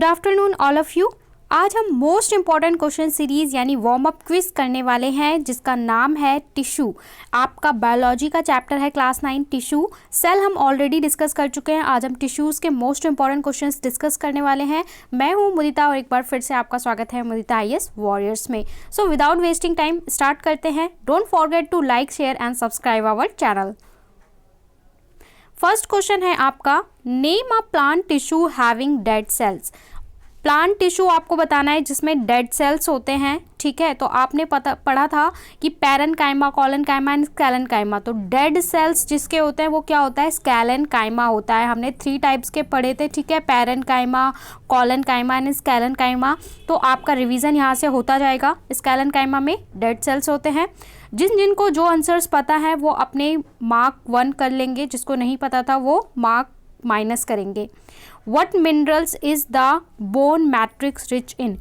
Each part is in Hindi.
Good afternoon all of you. आज हम मोस्ट इम्पॉर्टेंट क्वेश्चन सीरीज यानी वार्म अप क्विज करने वाले हैं जिसका नाम है टिश्यू। आपका बायोलॉजी का चैप्टर है क्लास 9 टिश्यू। सेल हम ऑलरेडी डिस्कस कर चुके हैं। आज हम टिश्यूज़ के मोस्ट इंपॉर्टेंट क्वेश्चंस डिस्कस करने वाले हैं। मैं हूं मुदिता और एक बार फिर से आपका स्वागत है मुदिता IAS वॉरियर्स में। So without wasting time start करते हैं। Don't forget to like share and subscribe our channel. First question है आपका, name a plant tissue having dead cells. Plant tissue आपको बताना है जिसमें डेड सेल्स होते हैं, ठीक है। तो आपने पढ़ा था कि पैरेन्काइमा, कॉलेनकाइमा एंड स्केलेनकाइमा। तो डेड सेल्स जिसके होते हैं वो क्या होता है, स्केलेनकाइमा होता है। हमने 3 टाइप्स के पढ़े थे, ठीक है, पैरेन्काइमा, कॉलेनकाइमा एंड स्केलेनकाइमा। तो आपका रिवीजन यहाँ से होता जाएगा। स्केलेनकाइमा में डेड सेल्स होते हैं। जिनको जो आंसर्स पता है वो अपने मार्क 1 कर लेंगे, जिसको नहीं पता था वो मार्क माइनस करेंगे। What minerals is the bone matrix rich in?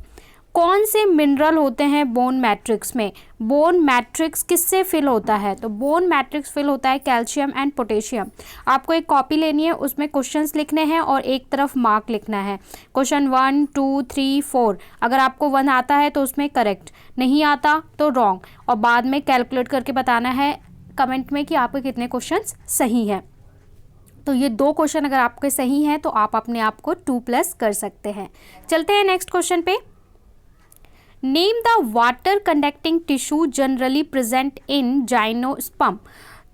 कौन से मिनरल होते हैं बोन मैट्रिक्स में? बोन मैट्रिक्स किससे फिल होता है? तो बोन मैट्रिक्स फिल होता है कैल्शियम एंड पोटेशियम। आपको एक कॉपी लेनी है, उसमें क्वेश्चंस लिखने हैं और एक तरफ मार्क लिखना है। क्वेश्चन 1 2 3 4। अगर आपको 1 आता है तो उसमें करेक्ट, नहीं आता तो रॉन्ग, और बाद में कैलकुलेट करके बताना है कमेंट में कि आपके कितने क्वेश्चंस सही हैं। तो ये 2 क्वेश्चन अगर आपके सही हैं तो आप अपने आप को 2+ कर सकते हैं। चलते हैं नेक्स्ट क्वेश्चन पे। Name the water conducting tissue generally present in gymnosperm.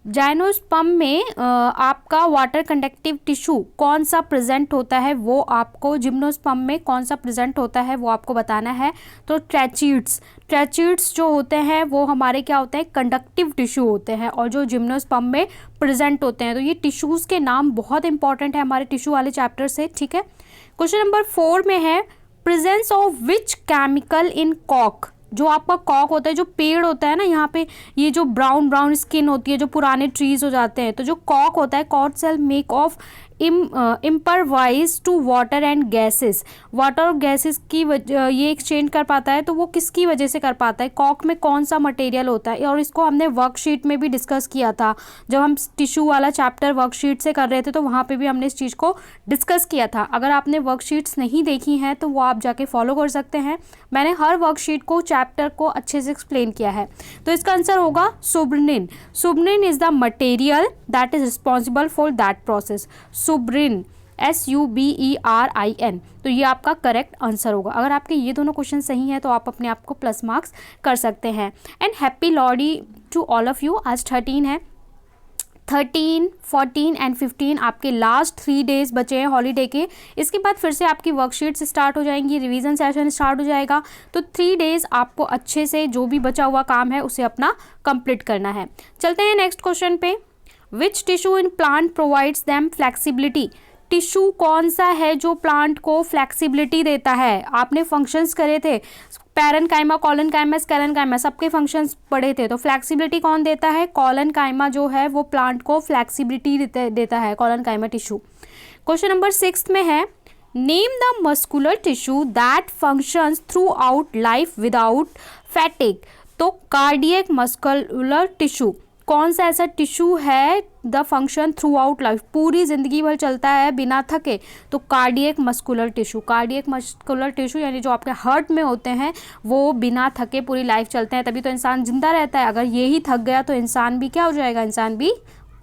Gymnosperm में आपका वाटर कंडक्टिव टिश्यू कौन सा प्रेजेंट होता है वो आपको, जिम्नोस्पर्म में कौन सा प्रेजेंट होता है वो आपको बताना है। तो ट्रैचीड्स जो होते हैं वो हमारे क्या होते हैं, कंडक्टिव टिश्यू होते हैं, और जो जिम्नोस्पर्म में प्रेजेंट होते हैं। तो ये टिश्यूज़ के नाम बहुत इंपॉर्टेंट है हमारे टिश्यू वाले चैप्टर से, ठीक है। क्वेश्चन नंबर 4 में है, presence of which chemical in कॉक। जो आपका कॉक होता है, जो पेड़ होता है ना, यहाँ पे ये जो ब्राउन स्किन होती है, जो पुराने ट्रीज हो जाते हैं, तो जो कॉक होता है, cork cell make of impervious to water and gases. Water और गैसेस की ये एक्सचेंज कर पाता है, तो वो किसकी वजह से कर पाता है? कॉक में कौन सा मटेरियल होता है? और इसको हमने वर्कशीट में भी डिस्कस किया था। जब हम टिश्यू वाला चैप्टर वर्कशीट से कर रहे थे तो वहाँ पे भी हमने इस चीज़ को डिस्कस किया था। अगर आपने वर्कशीट्स नहीं देखी हैं तो वो आप जाके फॉलो कर सकते हैं। मैंने हर वर्कशीट को, चैप्टर को अच्छे से एक्सप्लेन किया है। तो इसका आंसर होगा suberin. Suberin is the material that is responsible for that process. Suberin, SUBERIN। तो ये आपका करेक्ट आंसर होगा। अगर आपके ये दोनों क्वेश्चन सही हैं तो आप अपने आप को प्लस मार्क्स कर सकते हैं। And happy Lohri to all of you. आज 13 है, 13, 14 एंड 15 आपके लास्ट 3 डेज बचे हैं हॉलीडे के। इसके बाद फिर से आपकी वर्कशीट्स स्टार्ट हो जाएंगी, रिवीजन सेशन स्टार्ट हो जाएगा। तो 3 डेज आपको अच्छे से जो भी बचा हुआ काम है उसे अपना कंप्लीट करना है। चलते हैं नेक्स्ट क्वेश्चन पे। Which tissue in plant provides them flexibility. Tissue कौन सा है जो प्लांट को फ्लेक्सिबिलिटी देता है? आपने फंक्शंस करे थे, पैरेन्काइमा, कॉलेनकाइमा, स्केलेनकाइमा, सबके फंक्शंस पढ़े थे। तो फ्लेक्सिबिलिटी कौन देता है? कॉलेनकाइमा जो है वो प्लांट को फ्लेक्सिबिलिटी देता है, कॉलेनकाइमा टिश्यू। क्वेश्चन नंबर 6 में है, name the muscular tissue that functions through out life without fatigue. तो कार्डियक मस्कुलर टिश्यू कौन सा ऐसा टिश्यू है the function through out life, पूरी जिंदगी भर चलता है बिना थके? तो cardiac muscular tissue. Cardiac muscular tissue यानी जो आपके हार्ट में होते हैं वो बिना थके पूरी लाइफ चलते हैं, तभी तो इंसान जिंदा रहता है। अगर ये ही थक गया तो इंसान भी क्या हो जाएगा, इंसान भी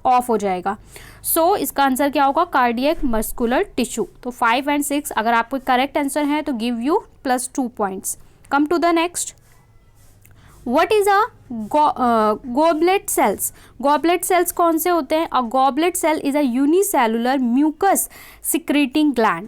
ऑफ हो जाएगा। सो इसका आंसर क्या होगा, कार्डियक मस्कुलर टिश्यू। तो 5 एंड 6 अगर आपको करेक्ट आंसर है तो give you +2 points. Come to the next. What is a goblet cells? Goblet cells कौन से होते हैं? A goblet cell is a unicellular mucus secreting gland.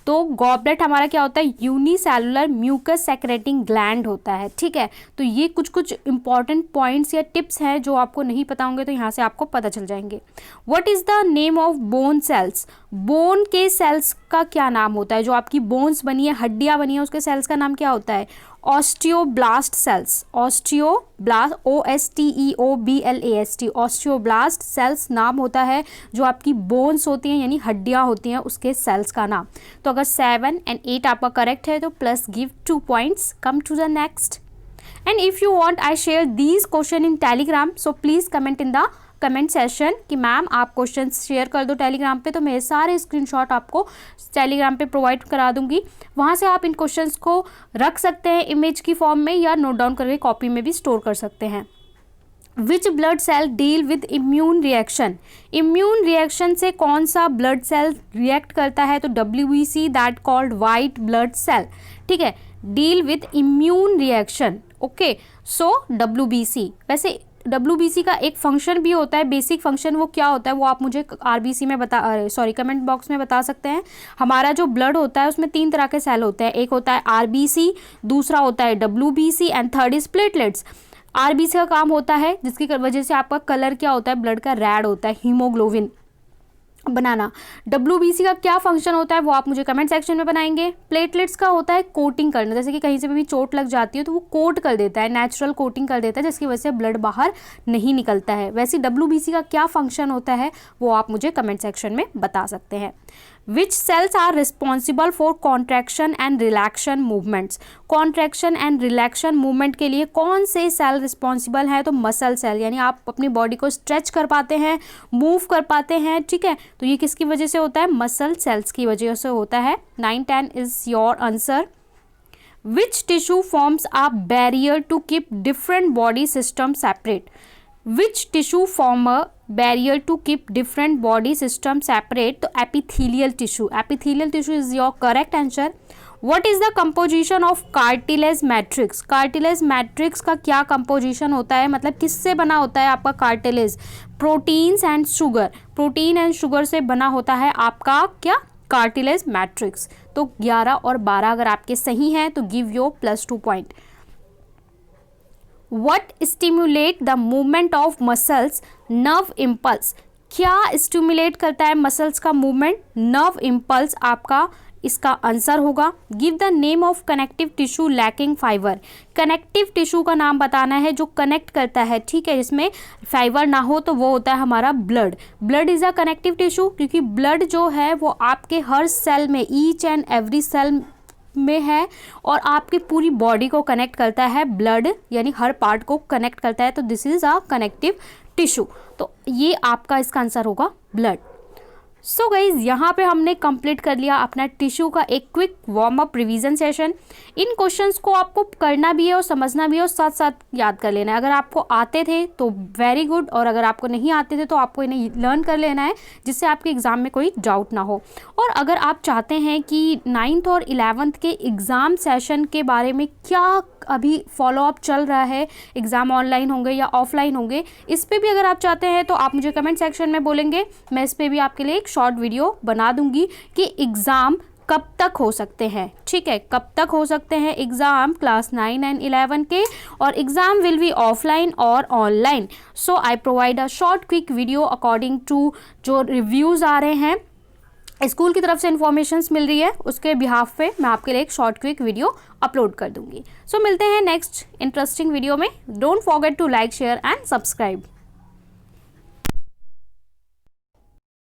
तो गॉबलेट हमारा क्या होता है, यूनिसेलुलर म्यूकस सेक्रेटिंग ग्लैंड होता है, ठीक है। तो ये कुछ इंपॉर्टेंट पॉइंट्स या टिप्स हैं जो आपको नहीं पता होंगे तो यहाँ से आपको पता चल जाएंगे। What is the name of bone cells? Bone के सेल्स का क्या नाम होता है? जो आपकी बोन्स बनी है, हड्डियाँ बनी है, उसके सेल्स का नाम क्या होता है? Osteoblast cells. Osteoblast, OSTEOBLAST, osteoblast cells नाम होता है जो आपकी बोन्स होती हैं यानी हड्डियाँ होती हैं उसके सेल्स का नाम। तो अगर 7 एंड 8 आपका करेक्ट है तो plus give 2 points. Come to the next. And if you want I share these question in Telegram, so please comment in the comment session कि मैम आप क्वेश्चन शेयर कर दो टेलीग्राम पे, तो मेरे सारे स्क्रीनशॉट आपको टेलीग्राम पे प्रोवाइड करा दूंगी। वहाँ से आप इन क्वेश्चंस को रख सकते हैं इमेज की फॉर्म में, या नोट डाउन करके कॉपी में भी स्टोर कर सकते हैं। Which blood cell deal with immune reaction, immune reaction से कौन सा ब्लड सेल रिएक्ट करता है, तो WBC that called white blood cell, ठीक है, deal with immune reaction, okay, so WBC। वैसे WBC का एक फंक्शन भी होता है, बेसिक फंक्शन, वो क्या होता है वो आप मुझे RBC में कमेंट बॉक्स में बता सकते हैं। हमारा जो ब्लड होता है उसमें 3 तरह के सेल होते हैं, एक होता है RBC, दूसरा होता है WBC and third is platelets. RBC का काम होता है जिसकी वजह से आपका कलर क्या होता है ब्लड का, रेड होता है, हीमोग्लोबिन बनाना। WBC का क्या फंक्शन होता है वो आप मुझे कमेंट सेक्शन में बनाएंगे। प्लेटलेट्स का होता है कोटिंग करना, जैसे कि कहीं से भी चोट लग जाती है तो वो कोट कर देता है, नेचुरल कोटिंग कर देता है, जिसकी वजह से ब्लड बाहर नहीं निकलता है। वैसे WBC का क्या फंक्शन होता है वो आप मुझे कमेंट सेक्शन में बता सकते हैं। Which cells are responsible for contraction and relaxation movements, contraction and relaxation movement के लिए कौन से सेल रिस्पॉन्सिबल है, तो मसल सेल, यानी आप अपनी बॉडी को स्ट्रेच कर पाते हैं, मूव कर पाते हैं, ठीक है, तो ये किसकी वजह से होता है, मसल सेल्स की वजह से होता है। 9-10 is your answer. Which tissue forms a barrier to keep different body system separate, which tissue form a barrier to keep different body system separate, तो epithelial tissue, epithelial tissue is your correct answer। what is the composition of cartilage matrix, cartilage matrix का क्या composition होता है, मतलब किससे बना होता है आपका cartilage, proteins and sugar, protein and sugar से बना होता है आपका क्या, cartilage matrix। तो 11 और 12 अगर आपके सही हैं तो give your +2 point. What stimulate the movement of muscles, nerve impulse, क्या स्टिमुलेट करता है मसल्स का मूवमेंट, नर्व इम्पल्स आपका इसका आंसर होगा। Give the name of connective tissue lacking fibre, connective tissue का नाम बताना है जो कनेक्ट करता है, ठीक है, जिसमें फाइबर ना हो तो वो होता है हमारा blood. Blood is a connective tissue क्योंकि ब्लड जो है वो आपके हर सेल में, ईच एंड एवरी सेल में है और आपकी पूरी बॉडी को कनेक्ट करता है, ब्लड यानी हर पार्ट को कनेक्ट करता है, तो this is a connective tissue. तो ये आपका इसका आंसर होगा ब्लड। सो गाइज यहाँ पे हमने कंप्लीट कर लिया अपना टिश्यू का एक quick warm up revision session. इन क्वेश्चंस को आपको करना भी है और समझना भी है और साथ साथ याद कर लेना है। अगर आपको आते थे तो वेरी गुड, और अगर आपको नहीं आते थे तो आपको इन्हें लर्न कर लेना है जिससे आपके एग्ज़ाम में कोई डाउट ना हो। और अगर आप चाहते हैं कि 9th और 11th के एग्ज़ाम सेशन के बारे में क्या अभी फॉलोअप चल रहा है, एग्ज़ाम ऑनलाइन होंगे या ऑफलाइन होंगे, इस पर भी अगर आप चाहते हैं तो आप मुझे कमेंट सेक्शन में बोलेंगे, मैं इस पर भी आपके लिए एक शॉर्ट वीडियो बना दूंगी कि एग्ज़ाम कब तक हो सकते हैं, ठीक है, कब तक हो सकते हैं एग्ज़ाम क्लास 9 एंड 11 के, और एग्ज़ाम विल बी ऑफलाइन और online. So I provide a short quick video according to जो रिव्यूज़ आ रहे हैं, स्कूल की तरफ से इन्फॉर्मेशंस मिल रही है, उसके बिहाफ पे मैं आपके लिए एक शॉर्ट क्विक वीडियो अपलोड कर दूंगी। सो मिलते हैं नेक्स्ट इंटरेस्टिंग वीडियो में। Don't forget to like, share and subscribe.